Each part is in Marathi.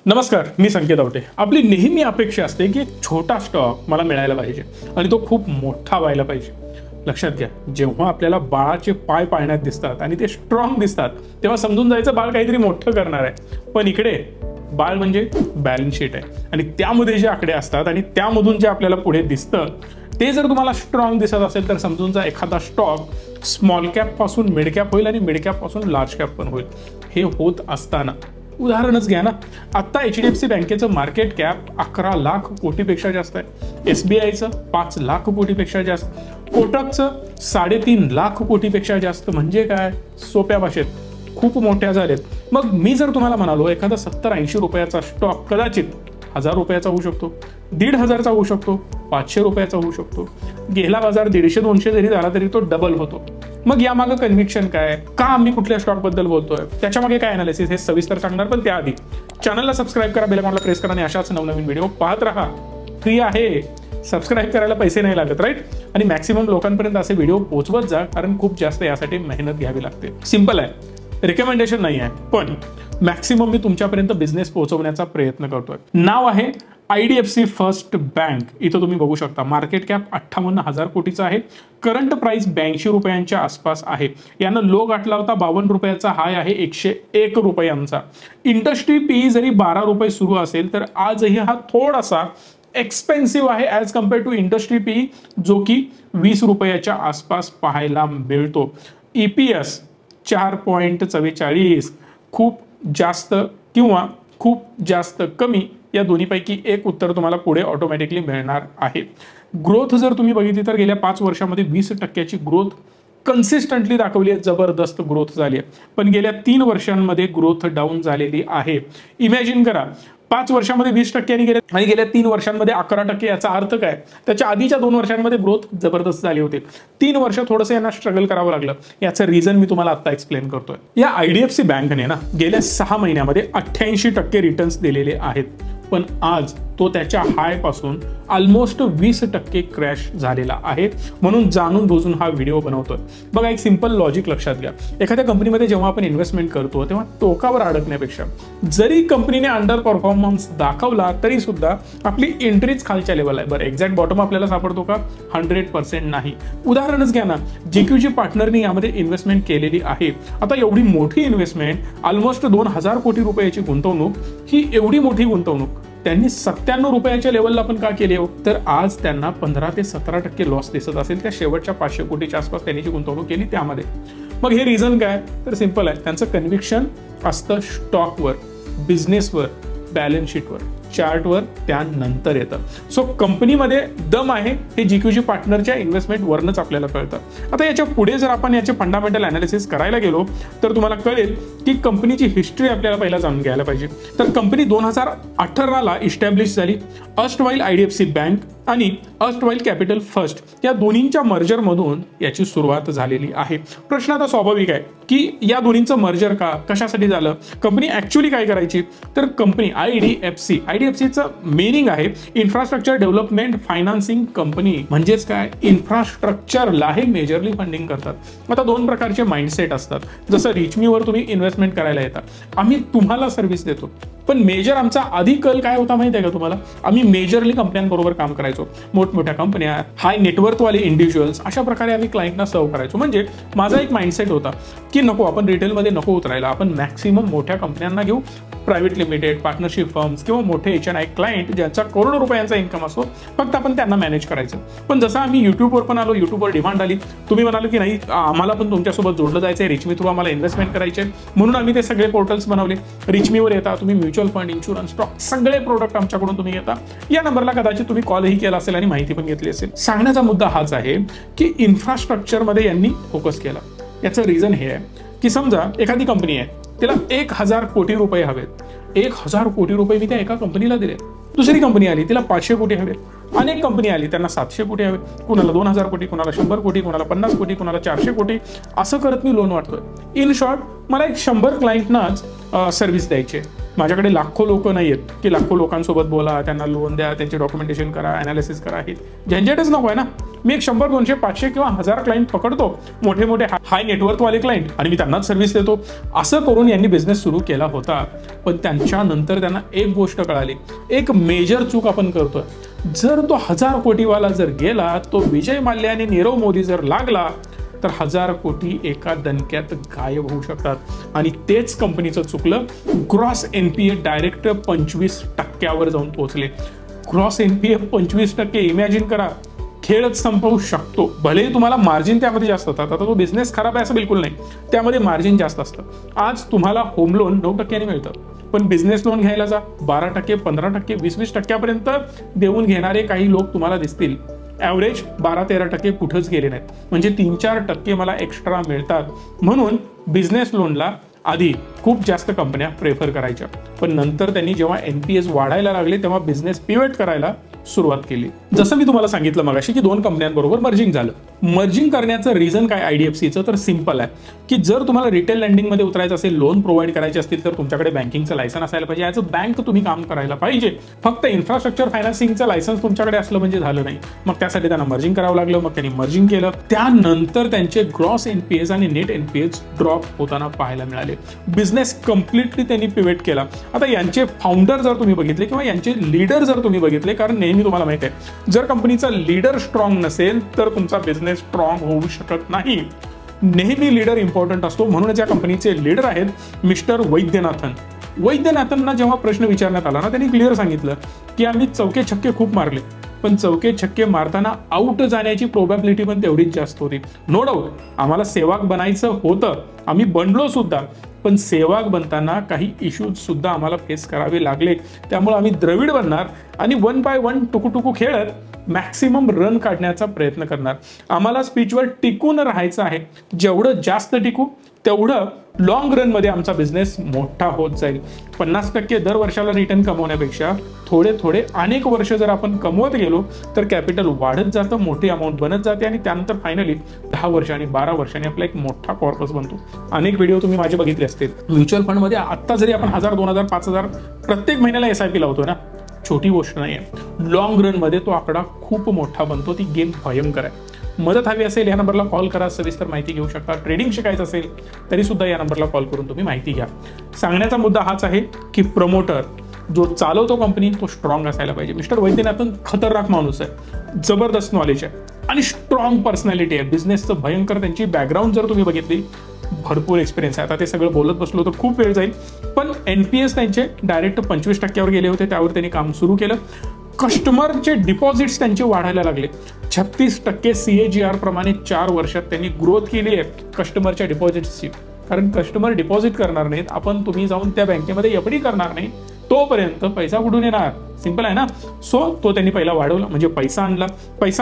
नमस्कार, मी संकेत आवटे. आपली नेहमी अपेक्षा असते की एक छोटा स्टॉक मला मिळायला पाहिजे आणि तो खूप मोठा व्हायला पाहिजे. लक्षात घ्या, जेव्हा आपल्याला बाळाचे पाय पाळण्यात दिसतात आणि ते स्ट्रॉंग दिसतात तेव्हा समजून जायचं बाळ काहीतरी मोठं करणार आहे. पण इकडे बाळ म्हणजे बॅलन्स शीट आहे आणि त्यामध्ये जे आकडे असतात आणि त्यामधून जे आपल्याला पुढे दिसतं ते जर तुम्हाला स्ट्रॉंग दिसत असेल तर समजून जा एखादा स्टॉक स्मॉल कॅप पासून मिड कॅप होईल आणि मिड कॅप पासून लार्ज कॅप पण होईल. हे होत असताना उदाहरणच घ्या ना, आता HDFC बँकेचं मार्केट कॅप 11 लाख कोटीपेक्षा जास्त आहे, SBIचं 5 लाख कोटीपेक्षा जास्त, कोटकचं 3.5 लाख कोटीपेक्षा जास्त. म्हणजे काय, सोप्या भाषेत खूप मोठ्या झालेत. मग मी जर तुम्हाला म्हणालो एखादा 70-80 रुपयाचा स्टॉक कदाचित 1000 रुपयाचा होऊ शकतो, 1500चा होऊ शकतो, 500 रुपयाचा होऊ शकतो, गेला बाजार 150-200 जरी झाला तरी तो डबल होतो. मग यामागे कन्व्हिक्शन काय, का आम्ही कुठल्या स्टॉक बद्दल बोलतोय, त्याच्यामागे काय अनालिसिस हे सविस्तर सांगणार. पण त्याआधी चॅनलला सबस्क्राईब करा, बेल आयकॉनला प्रेस करा आणि अशाच नवनवीन व्हिडिओ पाहत राहा. फ्री आहे, सबस्क्राईब करायला पैसे नाही लागत, राईट. आणि मॅक्सिमम लोकांपर्यंत असे व्हिडिओ पोहोचवत जा, कारण खूप जास्त यासाठी मेहनत घ्यावी लागते. सिंपल आहे, रिकमेंडेशन नाही आहे, पण मॅक्सिमम मी तुमच्यापर्यंत बिझनेस पोहोचवण्याचा प्रयत्न करतोय. नाव आहे IDFC फर्स्ट बँक. इथं तुम्ही बघू शकता मार्केट कॅप 58,000 कोटीचा आहे, करंट प्राइस 82 रुपयांच्या आसपास आहे. यानं लो गाठला होता 52 रुपयाचा, हाय आहे 101 रुपयांचा. इंडस्ट्री PE जरी 12 रुपये सुरू असेल तर आजही हा थोडासा एक्सपेन्सिव्ह आहे as compare to industry PE, जो की 20 रुपयाच्या आसपास पाहायला मिळतो. EPS 4.44, खूप जास्त किंवा खूप जास्त कमी, या दोन्हीपैकी एक उत्तर तुम्हाला पुढे ऑटोमॅटिकली मिळणार आहे. ग्रोथ जर तुम्ही बघितली तर गेल्या 5 वर्षामध्ये 20% ग्रोथ कन्सिस्टंटली दाखवली आहे, जबरदस्त ग्रोथ झाली आहे. पण गेल्या 3 वर्षांमध्ये ग्रोथ डाऊन झालेली आहे. इमॅजिन करा, 5 वर्षांमध्ये 20% गेले आणि गेल्या 3 वर्षांमध्ये 11%. याचा अर्थ काय, त्याच्या आधीच्या 2 वर्षांमध्ये ग्रोथ जबरदस्त झाली होती. 3 वर्ष थोडंसं यांना स्ट्रगल करावं लागलं. याचं रिझन मी तुम्हाला आता एक्सप्लेन करतोय. या IDFC बँकने ना गेल्या 6 महिन्यामध्ये 88% रिटर्न्स दिलेले आहेत, पण आज तो त्याच्या हाय पासून ऑलमोस्ट 20% क्रॅश झालेला आहे. म्हणून जाणून बुजून हा व्हिडिओ बनवतोय. बघा, एक सिंपल लॉजिक लक्षात घ्या. एखाद्या कंपनीमध्ये जेव्हा आपण इन्व्हेस्टमेंट करतो तेव्हा टोकावर अडकण्यापेक्षा जरी कंपनीने अंडर परफॉर्मन्स दाखवला तरी सुद्धा आपली एंट्रीच खालच्या लेवल आहे. बरं, एक्झॅक्ट बॉटम आपल्याला सापडतो का? 100% नाही. उदाहरणच घ्या ना, GQG पार्टनरनी यामध्ये इन्व्हेस्टमेंट केलेली आहे. आता एवढी मोठी इन्व्हेस्टमेंट, ऑलमोस्ट 2000 कोटी रुपयाची गुंतवणूक, ही एवढी मोठी गुंतवणूक त्यांनी 97 रुपयाच्या लेवलला पण का केली हो? तर आज त्यांना 15 ते 17% लॉस दिसत असेल त्या शेवटच्या 500 कोटीच्या आसपास त्यांनी जी गुंतवणूक केली त्यामध्ये. मग हे रिझन काय? तर सिंपल आहे, त्यांचं कन्व्हिक्शन असतं स्टॉकवर, बिझनेसवर, बॅलन्स शीटवर, चार्टवर, त्यानंतर येतं. सो कंपनीमध्ये दम आहे हे GQG पार्टनरच्या इन्व्हेस्टमेंट वरनच आपल्याला कळतं. आता याच्या पुढे जर आपण याचे फंडामेंटल अनालिसिस करायला गेलो तर तुम्हाला कळेल की कंपनीची हिस्ट्री आपल्याला पहिला जाणून घ्यायला पाहिजे. तर कंपनी 2018ला इस्टॅब्लिश झाली. अर्स्टवाईल IDFC बँक आणि अर्स्टवाईल कॅपिटल फर्स्ट या दोन्हींच्या मर्जरमधून याची सुरुवात झालेली आहे. प्रश्न आता स्वाभाविक आहे की या दोन्हींचं मर्जर का, कशासाठी झालं, कंपनी ऍक्च्युअली काय करायची? तर कंपनी IDFCचं मेनिंग आहे इन्फ्रास्ट्रक्चर डेव्हलपमेंट फायनान्सिंग कंपनी. म्हणजेच काय, इन्फ्रास्ट्रक्चरला हे मेजरली फंडिंग करतात. आता 2 प्रकारचे माइंडसेट असतात. जसं रिचमीवर तुम्ही इन्व्हेस्टमेंट करायला येतात, आम्ही तुम्हाला सर्व्हिस देतो. पण मेजर आमचा आधी कल काय होता माहिती आहे का तुम्हाला? आम्ही मेजरली कंपन्यांबरोबर काम करायचो, मोठमोठ्या कंपन्या, हाय नेटवर्कवाले इंडिव्हिज्युअल्स, अशा प्रकारे आम्ही क्लायंटना सर्व करायचो. म्हणजे माझा एक माइंडसेट होता की नको, आपण रिटेलमध्ये नको उतरायला, आपण मॅक्सिमम मोठ्या कंपन्यांना घेऊ, प्रायव्हेट लिमिटेड, पार्टनरशिप फर्म्स किंवा मोठे H&I क्लायंट ज्यांचा करोडो रुपयांचा इन्कम असतो, फक्त आपण त्यांना मॅनेज करायचं. पण जसं आम्ही युट्यूबवर पण आलो, युट्यूबवर डिमांड आली, तुम्ही म्हणालो की नाही आम्हाला पण तुमच्यासोबत जोडलं जायचं आहे, रिचमी थ्रू आम्हाला इन्व्हेस्टमेंट करायचे, म्हणून आम्ही ते सगळे पोर्टल्स बनवले. रिचमीवर येता तुम्ही, म्युच्युअल फंड, इन्शुरन्स, स्टॉक, सगळे प्रोडक्ट आमच्याकडून तुम्ही घेता. या नंबरला कदाचित तुम्ही कॉलही केला असेल आणि माहिती पण घेतली असेल. सांगण्याचा मुद्दा हाच आहे की इन्फ्रास्ट्रक्चरमध्ये यांनी फोकस केला. याचं रिझन हे आहे की समजा एखादी कंपनी आहे, तिला 1000 कोटी रुपये हवेत. 1000 कोटी रुपये मी त्या एका कंपनीला दिले. दुसरी कंपनी आली तिला 500 कोटी हवे, अनेक कंपनी आली त्यांना 700 कोटी हवे, कुणाला 2000 कोटी, कुणाला 100 कोटी, कुणाला 50 कोटी, कुणाला 400 कोटी, असं करत मी लोन वाटतोय। इन शॉर्ट मला एक 100 क्लायंटनाच सर्व्हिस द्यायची आहे। माझ्याकडे लाखो लोक नाही आहेत की लाखो लोकांसोबत बोला, त्यांना लोन द्या, त्यांचे डॉक्युमेंटेशन करा, अनालिसिस करा, हे झंझटच नको आहे ना। मी एक 100, 200, 500 किंवा 1000 क्लायंट पकडतो, मोठे मोठे हाय नेटवर्कवाले क्लायंट, आणि मी त्यांनाच सर्व्हिस देतो। असं करून यांनी बिझनेस सुरू केला होता। पण त्यांच्यानंतर त्यांना एक गोष्ट कळाली, एक मेजर चूक आपण करतोय। जर तो 1000 कोटीवाला जर गेला, तो विजय माल्या आणि नीरव मोदी जर लागला, तर 1000 कोटी एका दणक्यात गायब होऊ शकतात। आणि तेच कंपनीचं चुकलं। ग्रॉस एनपीए डायरेक्ट 25% जाऊन पोहोचले। ग्रॉस एनपीए 25%, इमॅजिन करा, खेळच संपवू शकतो। भले तुम्हाला मार्जिन त्यामध्ये जास्त असतात, आता तो बिझनेस खराब आहे असं बिलकुल नाही, त्यामध्ये मार्जिन जास्त असतं। आज तुम्हाला होम लोन 9% मिळतं, पण बिझनेस लोन घ्यायला जा 12%, 15%, 20-20% देऊन घेणारे काही लोक तुम्हाला दिसतील। ॲव्हरेज 12-13% कुठंच गेले नाहीत, म्हणजे 3-4% मला एक्स्ट्रा मिळतात। म्हणून बिझनेस लोनला आधी खूप जास्त कंपन्या प्रेफर करायच्या, पण नंतर त्यांनी जेव्हा एनपीएस वाढायला लागले तेव्हा बिझनेस पिव्हट करायला सुरुवात केली। जसं मी तुम्हाला सांगितलं मगाशी की 2 कंपन्यांबरोबर मर्जिंग झालं। मर्जिंग करण्याचं रिझन काय आयडीएफसीचं, तर सिंपल आहे की जर तुम्हाला रिटेल लँडिंग मध्ये उतरायचं असेल, लोन प्रोव्हाइड करायचे असतील, तर तुमच्याकडे बँकिंगचं लायसन असायला पाहिजे। ॲज अ बँक तुम्ही काम करायला पाहिजे। फक्त इन्फ्रास्ट्रक्चर फायनान्सिंगचं लायसन्स तुमच्याकडे असलं म्हणजे झालं नाही। मग त्यासाठी त्यांना मर्जिंग करावं लागलं, मग त्यांनी मर्जिंग केलं। त्यानंतर त्यांचे ग्रॉस एनपीएस आणि नेट एनपीएस ड्रॉप होताना पाहायला मिळाले। बिझनेस कम्प्लिटली त्यांनी पिव्हट केला। आता यांचे फाउंडर जर तुम्ही बघितले किंवा यांचे लीडर जर तुम्ही बघितले, कारण नेहमी तुम्हाला माहिती आहे जर कंपनीचा लीडर स्ट्रॉंग नसेल तर तुमचा बिझनेस स्ट्रॉंग होऊ शकत नाही। नेहमी लीडर इम्पॉर्टंट असतो। म्हणूनच या कंपनीचे लीडर आहेत मिस्टर वैद्यनाथन। वैद्यनाथनना जेव्हा प्रश्न विचारण्यात आला ना, त्यांनी क्लिअर सांगितलं की आम्ही चौके छक्के खूप मारले, पण चौके छक्के मारताना आउट जाण्याची प्रोबॅबिलिटी पण तेवढीच जास्त होती। नो डाऊट आम्हाला सेवाक बनायचं होतं, आम्ही बनलो सुद्धा, पण सेवाक बनताना काही इश्यूज सुद्धा आम्हाला फेस करावे लागले। त्यामुळे आम्ही द्रविड बनणार आणि 1 by 1 टुकू खेळत मॅक्सिमम रन काढण्याचा प्रयत्न करणार। आम्हाला स्पीचवर टिकून राहायचं आहे, जेवढं जास्त टिकू तेवढं लॉंग रन मध्ये आमचा बिझनेस मोठा होत जाईल। 50% दर वर्षाला रिटर्न कमवण्यापेक्षा थोडे अनेक वर्ष जर आपण कमवत गेलो तर कॅपिटल वाढत जातं, मोठी अमाऊंट बनत जाते आणि त्यानंतर फायनली 10 वर्षांनी 12 वर्षांनी आपला एक मोठा कॉर्पस बनतो। अनेक व्हिडिओ तुम्ही माझे बघितले असतील। म्युच्युअल फंड मध्ये आता जरी आपण 1000, 2000, 5000 प्रत्येक महिन्याला SIP लावतोय ना, छोटी गोष्ट नाही आहे। लॉंग रन मध्ये तो आकडा खूप मोठा बनतो। ती गेम भयंकर आहे। मदत हवी असेल या नंबरला कॉल करा, सविस्तर माहिती घेऊ शकता। ट्रेडिंग शिकायचं असेल तरी सुद्धा या नंबरला कॉल करून तुम्ही माहिती घ्या। सांगण्याचा मुद्दा हाच आहे की प्रमोटर जो चालवतो कंपनी तो स्ट्रॉंग असायला पाहिजे। मिस्टर वैद्यनाथन खतरनाक माणूस आहे, जबरदस्त नॉलेज आहे आणि स्ट्रॉंग पर्सनॅलिटी आहे। बिझनेसचं भयंकर त्यांची बॅकग्राऊंड जर तुम्ही बघितली, भरपूर एक्सपिरियन्स आहे। आता ते सगळं बोलत बसलो तर खूप वेळ जाईल, पण एनपीएस त्यांचे डायरेक्ट 25% गेले होते, त्यावर त्यांनी काम सुरू केलं। कस्टमरचे डिपॉझिट्स त्यांचे वाढायला लागले। 36% CAGR प्रमाणे 4 वर्षात त्यांनी ग्रोथ केली आहे कस्टमरच्या डिपॉझिट्सची। कारण कस्टमर डिपॉझिट करणार नाहीत, तुम्ही जाऊन त्या बँकेमध्ये एफडी करणार नाही, तोपर्यंत पैसा कुठून येणार? सिंपल आहे ना। सो तो त्यांनी पहिला वाढवला, म्हणजे पैसा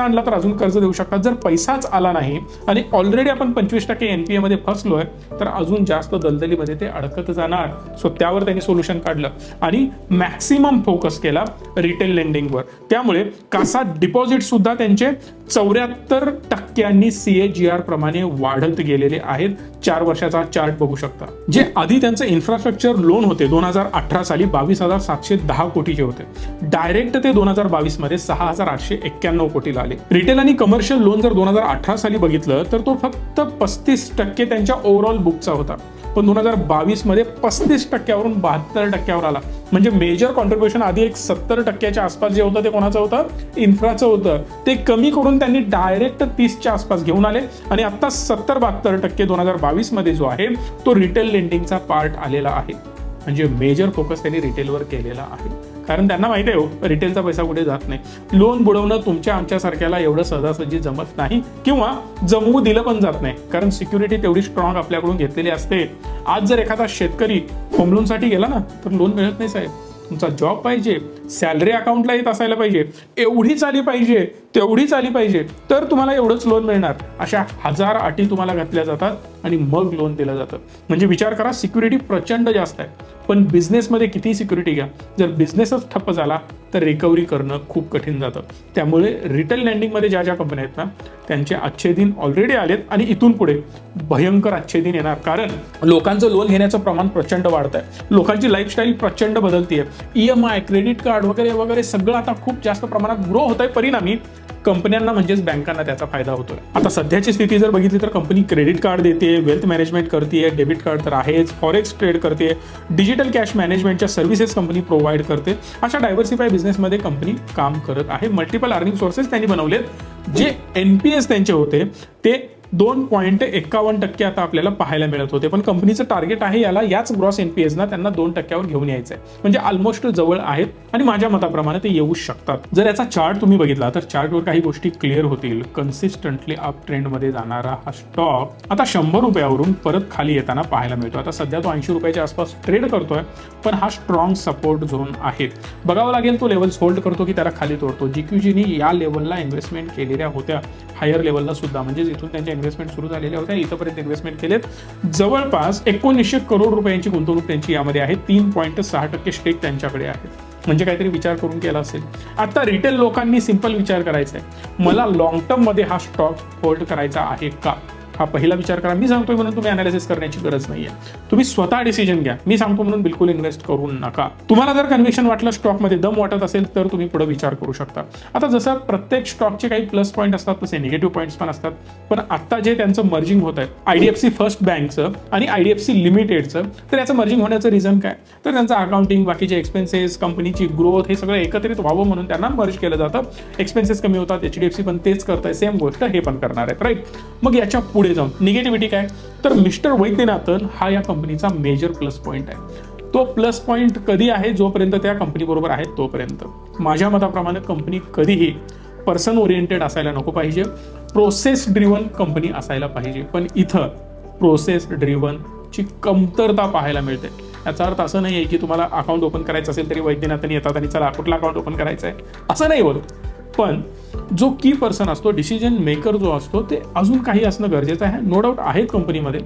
आणला तर अजून कर्ज देऊ शकतात। जर पैसाच आला नाही आणि ऑलरेडी आपण 25% एनपीए मध्ये फसलोय तर अजून जास्त दलदलीमध्ये ते अडकत जाणार। सो त्यावर त्यांनी सोल्युशन काढलं आणि मॅक्सिमम फोकस केला रिटेल लेंडिंगवर। त्यामुळे कासा डिपॉझिट सुद्धा त्यांचे 74% CAGR प्रमाणे वाढत गेलेले आहेत। 4 वर्षाचा चार्ट बघू शकता। जे आधी त्यांचं इन्फ्रास्ट्रक्चर लोन होते 2018 साली 22,710 कोटीचे होते, डायरेक्ट ते 2022 मध्ये 6,891 कोटीला आले। रिटेल आणि कमर्शियल लोन जर 2018 साली बघितलं तर तो फक्त 35% त्यांच्या ओव्हरऑल बुकचा होता, पण 2022 मध्ये 35%वरून 72% आला। म्हणजे मेजर कॉन्ट्रीब्युशन आधी एक 70%च्या आसपास जे होतं ते कोणाचं होतं? इन्फ्राचं होतं। ते कमी करून त्यांनी डायरेक्ट 30च्या आसपास घेऊन आले आणि आता 70-72% 2022 मध्ये जो आहे तो रिटेल लेंडिंगचा पार्ट आलेला आहे। म्हणजे मेजर फोकस त्यांनी रिटेलवर केलेला आहे, कारण त्यांना माहिती आहे रिटेलचा पैसा कुठे जात नाही। लोन बुडवणं तुमच्या आमच्यासारख्याला एवढं सहजासहजी जमत नाही किंवा जमवू दिलं पण जात नाही, कारण सिक्युरिटी तेवढी स्ट्रॉंग आपल्याकडून घेतलेली असते। आज जर एखादा शेतकरी होम लोनसाठी गेला ना तर लोन मिळत नाही साहेब। तुमचा जॉब पाहिजे, सॅलरी अकाउंटला येत असायला पाहिजे, एवढीच आली पाहिजे तेवढीच आली पाहिजे तर तुम्हाला एवढंच लोन मिळणार, अशा 1000 अटी तुम्हाला घातल्या जातात आणि मग लोन दिलं जातं. म्हणजे विचार करा, सिक्युरिटी प्रचंड जास्त आहे. पण बिझनेसमध्ये किती सिक्युरिटी घ्या, जर बिझनेसच ठप्प झाला तर रिकव्हरी करणं खूप कठीण जातं. त्यामुळे रिटेल लँडिंगमध्ये ज्या ज्या कंपन्या आहेत ना, त्यांचे अच्छे दिन ऑलरेडी आलेत आणि इथून पुढे भयंकर अच्छे दिन येणार. कारण लोकांचं लोन घेण्याचं प्रमाण प्रचंड वाढत आहे, लोकांची लाईफस्टाईल प्रचंड बदलतीये, EMI, क्रेडिट कार्ड वगैरे वगैरे सगळं आता खूप जास्त प्रमाणात ग्रो होत आहे. परिणामी कंपन्यांना म्हणजेच बँकांना त्याचा फायदा होतोय. आता सध्याची स्थिती जर बघितली तर कंपनी क्रेडिट कार्ड देते, वेल्थ मॅनेजमेंट करते, डेबिट कार्ड तर आहेच, फॉरेक्स ट्रेड करते, डिजिटल कॅश मॅनेजमेंटच्या सर्व्हिसेस कंपनी प्रोव्हाइड करते. अशा डायव्हर्सिफाय बिझनेसमध्ये कंपनी काम करत आहे. मल्टिपल अर्निंग सोर्सेस त्यांनी बनवलेत. जे NPS त्यांचे होते ते 2.51% आता आपल्याला पाहायला मिळत होते. पण कंपनीचं टार्गेट आहे याच ग्रॉस NPS ना त्यांना 2%वर घेऊन यायचं आहे. म्हणजे ऑलमोस्ट जवळ आहेत आणि माझ्या मताप्रमाणे ते येऊ शकतात. जर याचा चार्ट तुम्ही बघितला तर चार्टवर काही गोष्टी क्लिअर होतील. कन्सिस्टंटली अप ट्रेंडमध्ये जाणारा हा स्टॉक आता 100 रुपयावरून परत खाली येताना पाहायला मिळतो. आता सध्या तो 80 रुपयाच्या आसपास ट्रेड करतोय, पण हा स्ट्रॉंग सपोर्ट झोन आहे. बघावं लागेल तो लेवल्स होल्ड करतो की त्याला खाली तोडतो. GQGनी या लेवलला इन्व्हेस्टमेंट केलेल्या होत्या, हायर लेवलला सुद्धा, म्हणजे इथून त्यांच्या इन्व्हेस्टमेंट सुरू झालेल्या होत्या, इथपर्यंत इन्व्हेस्टमेंट केलेत. जवळपास 1900 करोड रुपयांची गुंतवणूक त्यांची यामध्ये आहे. 3.6% स्टेक त्यांच्याकडे आहे. म्हणजे काहीतरी विचार करून केला असेल. आता रिटेल लोकांनी सिंपल विचार करायचा आहे, मला लॉंग टर्म मध्ये हा स्टॉक होल्ड करायचा आहे का, हा पहिला विचार करा. मी सांगतोय म्हणून तुम्ही अनालिसिस करण्याची गरज नाहीये, तुम्ही स्वतः डिसिजन घ्या. मी सांगतो म्हणून बिलकुल इन्व्हेस्ट करू नका. तुम्हाला जर कन्व्हिक्शन वाटलं, स्टॉकमध्ये दम वाटत असेल तर तुम्ही पुढे विचार करू शकता. आता जसं प्रत्येक स्टॉकचे काही प्लस पॉईंट असतात तसे निगेटिव्ह पॉईंट्स पण असतात. पण आता जे त्यांचं मर्जिंग होत आहे IDFC फर्स्ट बँकचं आणि IDFC लिमिटेडचं, तर याचं मर्जिंग होण्याचं रिझन काय, तर त्यांचं अकाउंटिंग, बाकीचे एक्सपेन्सेस, कंपनीची ग्रोथ हे सगळं एकत्रित व्हावं म्हणून त्यांना मर्ज केलं जातं. एक्सपेन्सेस कमी होतात. HDFC पण तेच करत आहे, सेम गोष्ट हे पण करणार आहेत, राईट. मग याच्या पुढे जाऊन निगेटिव्हिटी काय, तर मिस्टर वैद्यनाथन हा या कंपनीचा मेजर प्लस पॉईंट आहे. तो प्लस पॉईंट कधी आहे, जोपर्यंत त्या कंपनी बरोबर आहेत तोपर्यंत. माझ्या मताप्रमाणे कंपनी कधीही पर्सन ओरिएंटेड असायला नको पाहिजे, प्रोसेस ड्रिव्हन कंपनी असायला पाहिजे. पण इथं प्रोसेस ड्रिव्हनची कमतरता पाहायला मिळते. याचा अर्थ असं नाही आहे की तुम्हाला अकाउंट ओपन करायचं असेल तरी वैद्यनाथन येतात आणि चला कुठला अकाउंट ओपन करायचं आहे, असं नाही बोलत. पण जो की पर्सन असतो, डिसिजन मेकर जो असतो, ते अजून काही असणं गरजेचं आहे. नो डाऊट आहेत कंपनीमध्ये,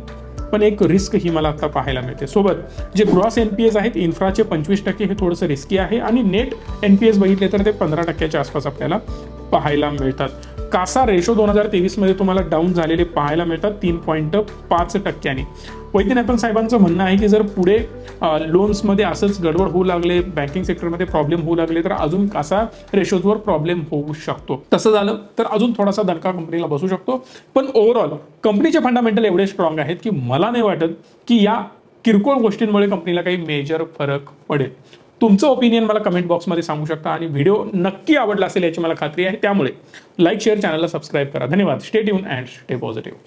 पण एक रिस्क ही मला आता पाहायला मिळते. सोबत जे ग्रॉस NPS आहेत इन्फ्राचे 25% हे थोडंसं रिस्की आहे आणि नेट NPS बघितले तर ते 15%च्या आसपास आपल्याला पाहायला मिळतात. कासा रेशो 2023 मध्ये तुम्हाला डाऊन झालेले पाहायला मिळतात 3.5%. वैद्यनाथन साहेबांचं म्हणणं आहे की जर पुढे लोन्समध्ये असंच गडबड होऊ लागले, बँकिंग सेक्टरमध्ये प्रॉब्लेम होऊ लागले तर अजून कासा रेशोजवर प्रॉब्लेम होऊ शकतो. तसं झालं तर अजून थोडासा दणका कंपनीला बसू शकतो. पण ओव्हरऑल कंपनीचे फंडामेंटल एवढे स्ट्रॉंग आहेत की मला नाही वाटत की या किरकोळ गोष्टींमुळे कंपनीला काही मेजर फरक पडेल. तुमचं ओपिनियन मला कमेंट बॉक्समध्ये सांगू शकता आणि व्हिडिओ नक्की आवडला असेल याची मला खात्री आहे. त्यामुळे लाईक, शेअर, चॅनलला सबस्क्राईब करा. धन्यवाद. Stay tune and stay positive.